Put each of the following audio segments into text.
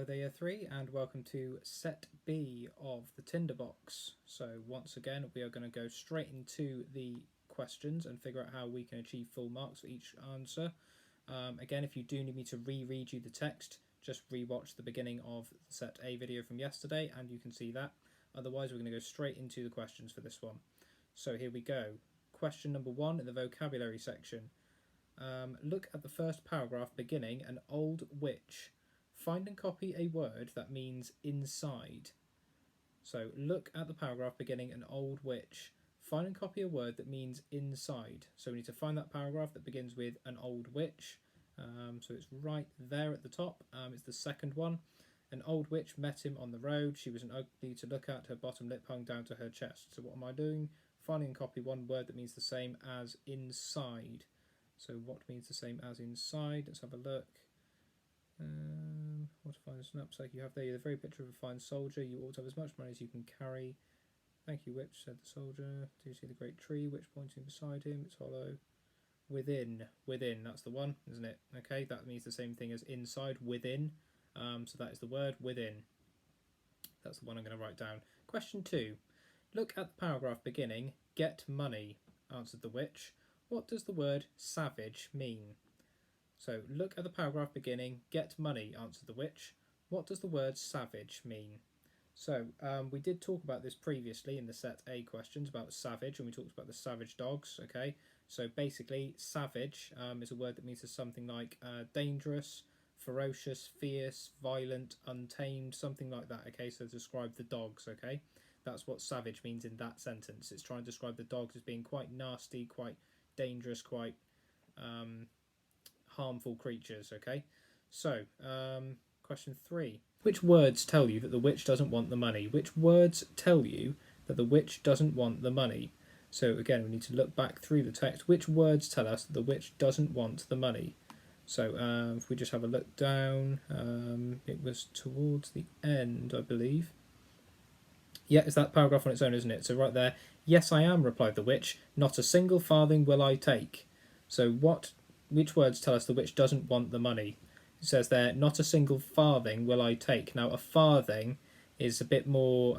there, Year 3, and welcome to Set B of the Tinderbox. So once again, we are going to go straight into the questions and figure out how we can achieve full marks for each answer. Again, if you do need me to reread you the text, just rewatch the beginning of the Set A video from yesterday and you can see that. Otherwise, we're going to go straight into the questions for this one. So here we go. Question number 1 in the vocabulary section. Look at the first paragraph beginning an old witch. Find and copy a word that means inside. So look at the paragraph beginning an old witch. Find and copy a word that means inside. So we need to find that paragraph that begins with an old witch. So it's right there at the top. It's the second one. An old witch met him on the road. She was an ugly to look at. Her bottom lip hung down to her chest. So what am I doing? Finding and copy one word that means the same as inside. So what means the same as inside? Let's have a look. What a fine knapsack you have there. You're the very picture of a fine soldier. You ought to have as much money as you can carry. Thank you, witch, said the soldier. Do you see the great tree, witch pointing beside him? It's hollow. Within, that's the one, isn't it? Okay, that means the same thing as inside, within. So that is the word within. That's the one I'm going to write down. Question 2. Look at the paragraph beginning, get money, answered the witch. What does the word savage mean? So, look at the paragraph beginning, get money, answered the witch. What does the word savage mean? So, we did talk about this previously in the set A questions about savage, and we talked about the savage dogs, okay? So, basically, savage is a word that means something like dangerous, ferocious, fierce, violent, untamed, something like that, okay? So, to describe the dogs, okay? That's what savage means in that sentence. It's trying to describe the dogs as being quite nasty, quite dangerous, quite harmful creatures, okay? So, question 3. Which words tell you that the witch doesn't want the money? Which words tell you that the witch doesn't want the money? So, again, we need to look back through the text. Which words tell us that the witch doesn't want the money? So, if we just have a look down, it was towards the end, I believe. Yeah, it's that paragraph on its own, isn't it? So right there, yes, I am, replied the witch. Not a single farthing will I take. So which words tell us the witch doesn't want the money? It says there, not a single farthing will I take. Now, a farthing is a bit more,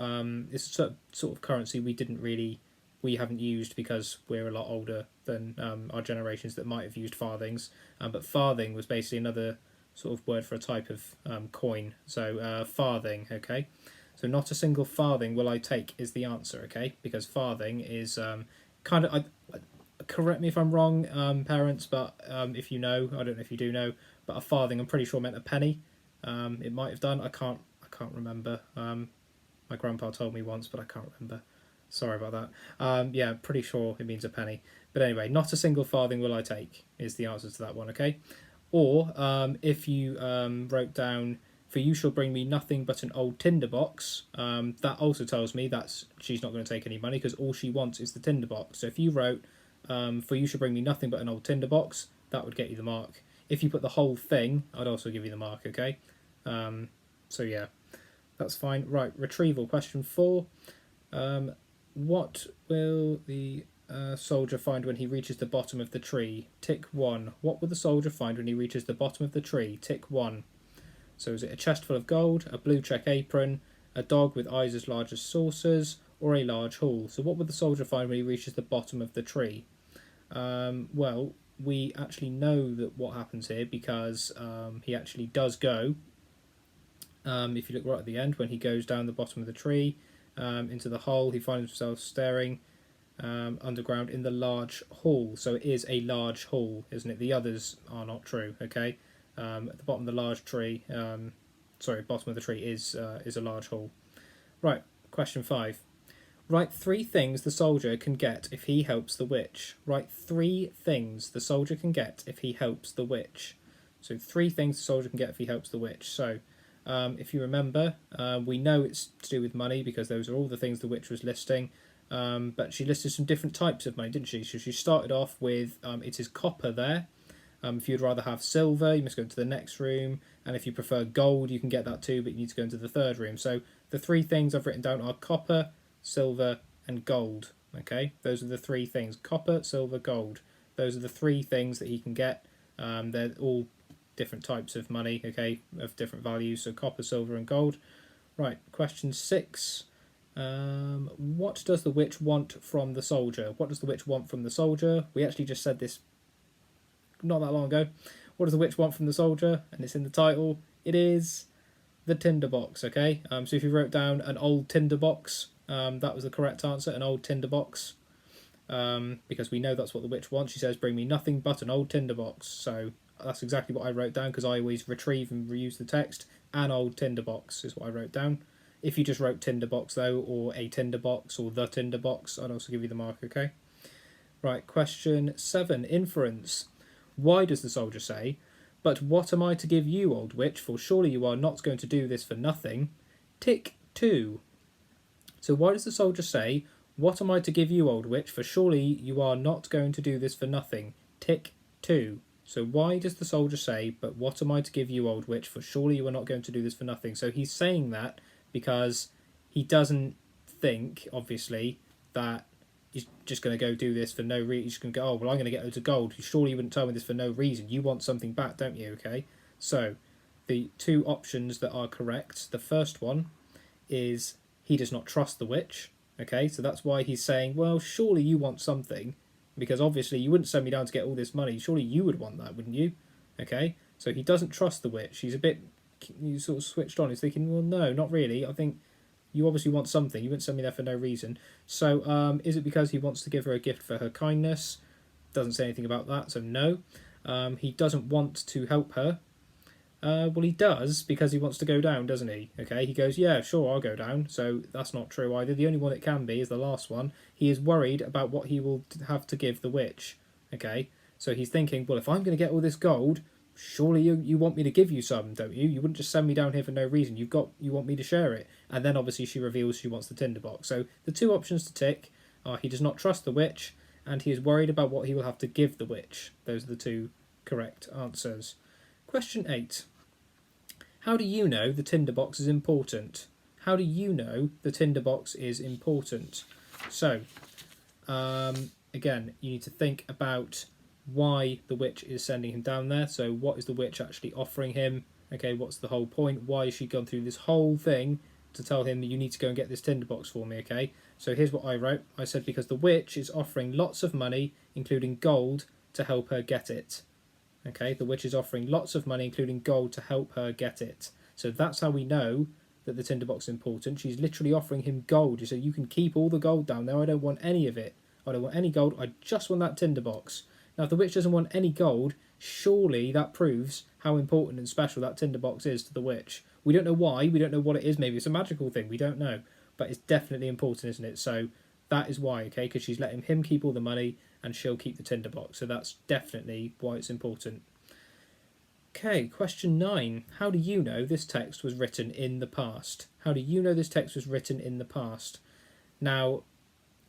it's a sort of currency we haven't used because we're a lot older than our generations that might have used farthings. But farthing was basically another sort of word for a type of coin. So farthing, okay? So not a single farthing will I take is the answer, okay? Because farthing is kind of... correct me if I'm wrong, parents, but if you know, I don't know if you do know, but a farthing I'm pretty sure meant a penny. It might have done. I can't remember. My grandpa told me once, but I can't remember. Sorry about that. Yeah, pretty sure it means a penny. But anyway, not a single farthing will I take is the answer to that one, okay? Or if you wrote down... For you shall bring me nothing but an old tinderbox. That also tells me that she's not going to take any money because all she wants is the tinderbox. So if you wrote, for you shall bring me nothing but an old tinderbox, that would get you the mark. If you put the whole thing, I'd also give you the mark, okay? So yeah, that's fine. Right, retrieval. Question 4. What will the soldier find when he reaches the bottom of the tree? Tick 1. What will the soldier find when he reaches the bottom of the tree? Tick 1. So is it a chest full of gold, a blue check apron, a dog with eyes as large as saucers, or a large haul? So what would the soldier find when he reaches the bottom of the tree? Well, we actually know that what happens here because he actually does go. If you look right at the end, when he goes down the bottom of the tree into the hole, he finds himself staring underground in the large hall. So it is a large hall, isn't it? The others are not true, okay? At the bottom of the large tree, bottom of the tree is a large hall. Right, question 5. Write 3 things the soldier can get if he helps the witch. Write 3 things the soldier can get if he helps the witch. So 3 things the soldier can get if he helps the witch. So if you remember, we know it's to do with money because those are all the things the witch was listing. But she listed some different types of money, didn't she? So she started off with, it is copper there. If you'd rather have silver, you must go into the next room. And if you prefer gold, you can get that too, but you need to go into the third room. So the 3 things I've written down are copper, silver, and gold. Okay, those are the 3 things. Copper, silver, gold. Those are the 3 things that he can get. They're all different types of money, okay, of different values, so copper, silver, and gold. Right, question 6. What does the witch want from the soldier? What does the witch want from the soldier? We actually just said this not that long ago. What does the witch want from the soldier? And it's in the title. It is the tinderbox, okay? So if you wrote down an old tinderbox, that was the correct answer, an old tinderbox. Because we know that's what the witch wants. She says, bring me nothing but an old tinderbox. So that's exactly what I wrote down, because I always retrieve and reuse the text. An old tinderbox is what I wrote down. If you just wrote tinderbox though, or a tinderbox, or the tinderbox, I'd also give you the mark, okay? Right, question 7, inference. Why does the soldier say, but what am I to give you, old witch, for surely you are not going to do this for nothing? Tick 2. So why does the soldier say, what am I to give you, old witch, for surely you are not going to do this for nothing? Tick 2. So why does the soldier say, but what am I to give you, old witch, for surely you are not going to do this for nothing? So he's saying that because he doesn't think, obviously, that he's just going to go do this for no reason. He's going to go, oh, well, I'm going to get loads of gold. Surely you wouldn't tell me this for no reason. You want something back, don't you? Okay. So the two options that are correct, the first one is he does not trust the witch. Okay. So that's why he's saying, well, surely you want something, because obviously you wouldn't send me down to get all this money. Surely you would want that, wouldn't you? Okay. So he doesn't trust the witch. He's a bit, you sort of switched on. He's thinking, well, no, not really. I think you obviously want something. You wouldn't send me there for no reason. So is it because he wants to give her a gift for her kindness? Doesn't say anything about that, so no. He doesn't want to help her. Well, he does, because he wants to go down, doesn't he? Okay, he goes, yeah, sure, I'll go down. So that's not true either. The only one it can be is the last one. He is worried about what he will have to give the witch. Okay, so he's thinking, well, if I'm going to get all this gold, surely you want me to give you some, don't you? You wouldn't just send me down here for no reason. You want me to share it. And then obviously she reveals she wants the tinderbox. So the two options to tick are he does not trust the witch, and he is worried about what he will have to give the witch. Those are the two correct answers. Question 8. How do you know the tinderbox is important? How do you know the tinderbox is important? So, again, you need to think about why the witch is sending him down there. So what is the witch actually offering him? Okay, what's the whole point? Why has she gone through this whole thing to tell him that you need to go and get this tinderbox for me? Okay, so here's what I wrote. I said, because the witch is offering lots of money, including gold, to help her get it. Okay, the witch is offering lots of money, including gold, to help her get it. So that's how we know that the tinderbox is important. She's literally offering him gold. She said, you can keep all the gold down there. I don't want any of it. I don't want any gold. I just want that tinderbox. Now, if the witch doesn't want any gold, surely that proves how important and special that tinderbox is to the witch. We don't know why. We don't know what it is. Maybe it's a magical thing. We don't know. But it's definitely important, isn't it? So that is why, okay? Because she's letting him keep all the money and she'll keep the tinderbox. So that's definitely why it's important. Okay, question 9. How do you know this text was written in the past? How do you know this text was written in the past? Now,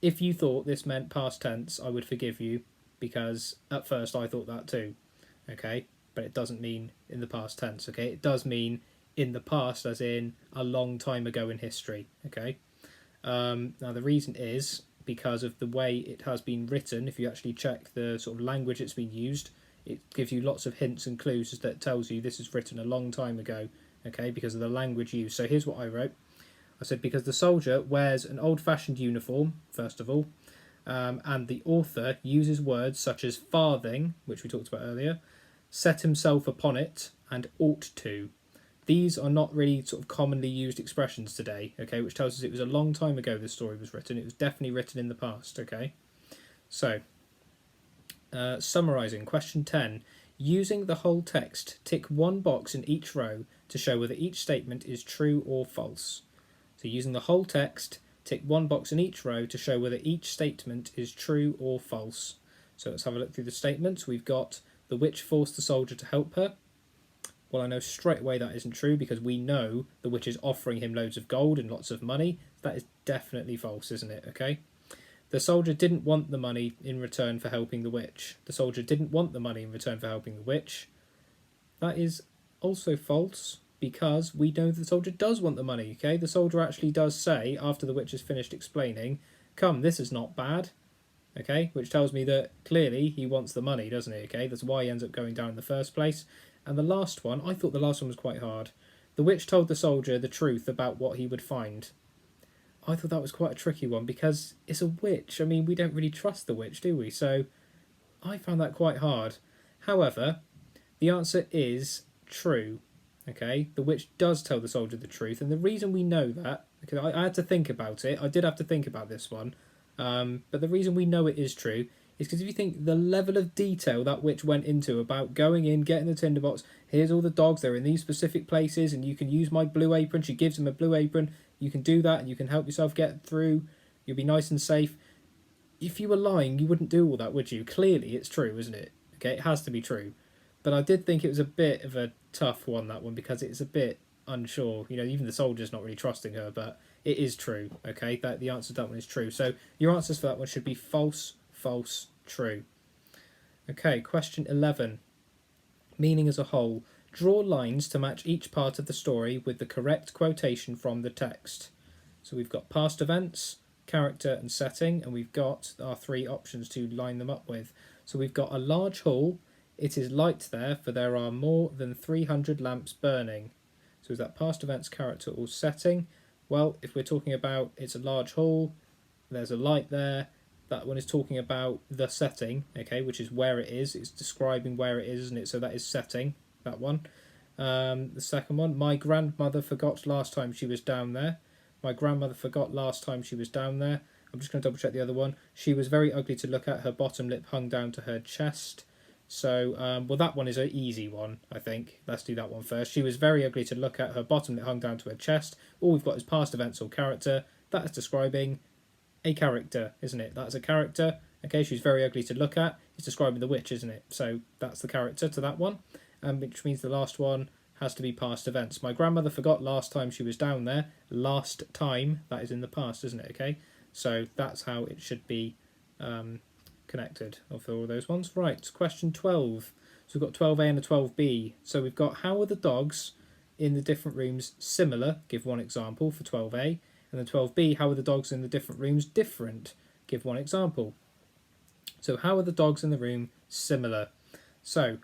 if you thought this meant past tense, I would forgive you, because at first I thought that too. Okay, but it doesn't mean in the past tense. Okay, it does mean in the past, as in a long time ago in history. Okay, now the reason is because of the way it has been written. If you actually check the sort of language it's been used, it gives you lots of hints and clues that tells you this is written a long time ago. Okay, because of the language used. So here's what I wrote. I said, because the soldier wears an old-fashioned uniform, first of all, and the author uses words such as farthing, which we talked about earlier, set himself upon it, and ought to. These are not really sort of commonly used expressions today, okay, which tells us it was a long time ago this story was written. It was definitely written in the past, okay? So, summarising, question 10. Using the whole text, tick one box in each row to show whether each statement is true or false. So using the whole text, tick one box in each row to show whether each statement is true or false. So let's have a look through the statements. We've got the witch forced the soldier to help her. Well, I know straight away that isn't true, because we know the witch is offering him loads of gold and lots of money. That is definitely false, isn't it? Okay. The soldier didn't want the money in return for helping the witch. The soldier didn't want the money in return for helping the witch. That is also false, because we know the soldier does want the money, okay? The soldier actually does say, after the witch has finished explaining, come, this is not bad, okay? Which tells me that clearly he wants the money, doesn't he, okay? That's why he ends up going down in the first place. And the last one, I thought the last one was quite hard. The witch told the soldier the truth about what he would find. I thought that was quite a tricky one because it's a witch. I mean, we don't really trust the witch, do we? So I found that quite hard. However, the answer is true. Okay, the witch does tell the soldier the truth, and the reason we know that, because I had to think about it, I did have to think about this one, but the reason we know it is true is because if you think the level of detail that witch went into about going in, getting the tinderbox, here's all the dogs, they're in these specific places, and you can use my blue apron, she gives him a blue apron, you can do that, and you can help yourself get through, you'll be nice and safe. If you were lying, you wouldn't do all that, would you? Clearly it's true, isn't it? Okay, it has to be true. But I did think it was a bit of a tough one, that one, because it's a bit unsure. You know, even the soldier's not really trusting her, but it is true, okay? That the answer to that one is true. So your answers for that one should be false, false, true. Okay, question 11. Meaning as a whole. Draw lines to match each part of the story with the correct quotation from the text. So we've got past events, character and setting, and we've got our three options to line them up with. So we've got a large hall. It is light there, for there are more than 300 lamps burning. So is that past events, character, or setting? Well, if we're talking about it's a large hall, there's a light there, that one is talking about the setting, okay, which is where it is. It's describing where it is, isn't it? So that is setting, that one. The second one, my grandmother forgot last time she was down there. My grandmother forgot last time she was down there. I'm just going to double check the other one. She was very ugly to look at. Her bottom lip hung down to her chest. So, well, that one is an easy one, I think. Let's do that one first. She was very ugly to look at. Her bottom lip hung down to her chest. All we've got is past events or character. That is describing a character, isn't it? That's a character. Okay, she's very ugly to look at. It's describing the witch, isn't it? So that's the character to that one. Which means the last one has to be past events. My grandmother forgot last time she was down there. Last time, that is in the past, isn't it? Okay, so that's how it should be connected for all those ones. Right, question 12. So we've got 12A and a 12B. So we've got how are the dogs in the different rooms similar? Give one example for 12A. And then 12B, how are the dogs in the different rooms different? Give one example. So how are the dogs in the room similar? So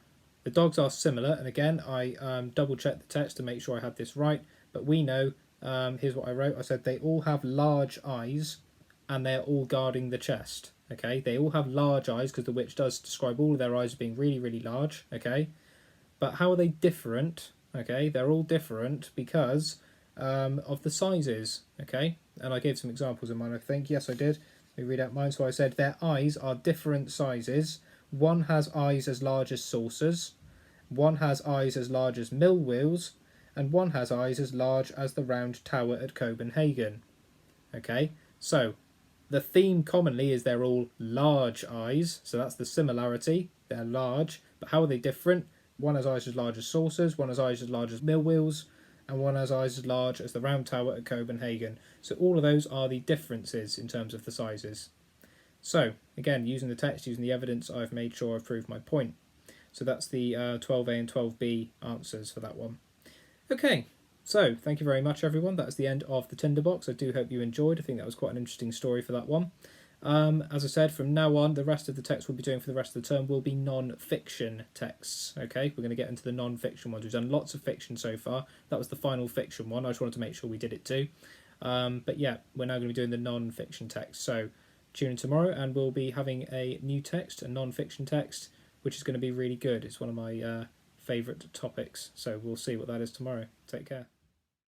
the dogs are similar, and again I double checked the text to make sure I had this right, but we know, here's what I wrote. I said they all have large eyes and they're all guarding the chest. Okay, they all have large eyes because the witch does describe all of their eyes as being really, really large. Okay, but how are they different? Okay, they're all different because of the sizes. Okay, and I gave some examples of mine, I think. Yes, I did. Let me read out mine. So I said their eyes are different sizes. One has eyes as large as saucers, one has eyes as large as mill wheels, and one has eyes as large as the round tower at Copenhagen. Okay, so the theme commonly is they're all large eyes, so that's the similarity. They're large, but how are they different? One has eyes as large as saucers, one has eyes as large as mill wheels, and one has eyes as large as the round tower at Copenhagen. So all of those are the differences in terms of the sizes. So, again, using the text, using the evidence, I've made sure I've proved my point. So that's the 12A and 12B answers for that one. Okay, so thank you very much, everyone. That's the end of the Tinderbox. I do hope you enjoyed. I think that was quite an interesting story for that one. As I said, from now on, the rest of the text we'll be doing for the rest of the term will be non-fiction texts. Okay, we're going to get into the non-fiction ones. We've done lots of fiction so far. That was the final fiction one. I just wanted to make sure we did it too. But yeah, we're now going to be doing the non-fiction text. So tune in tomorrow and we'll be having a new text, a non-fiction text, which is going to be really good. It's one of my favourite topics. So we'll see what that is tomorrow. Take care.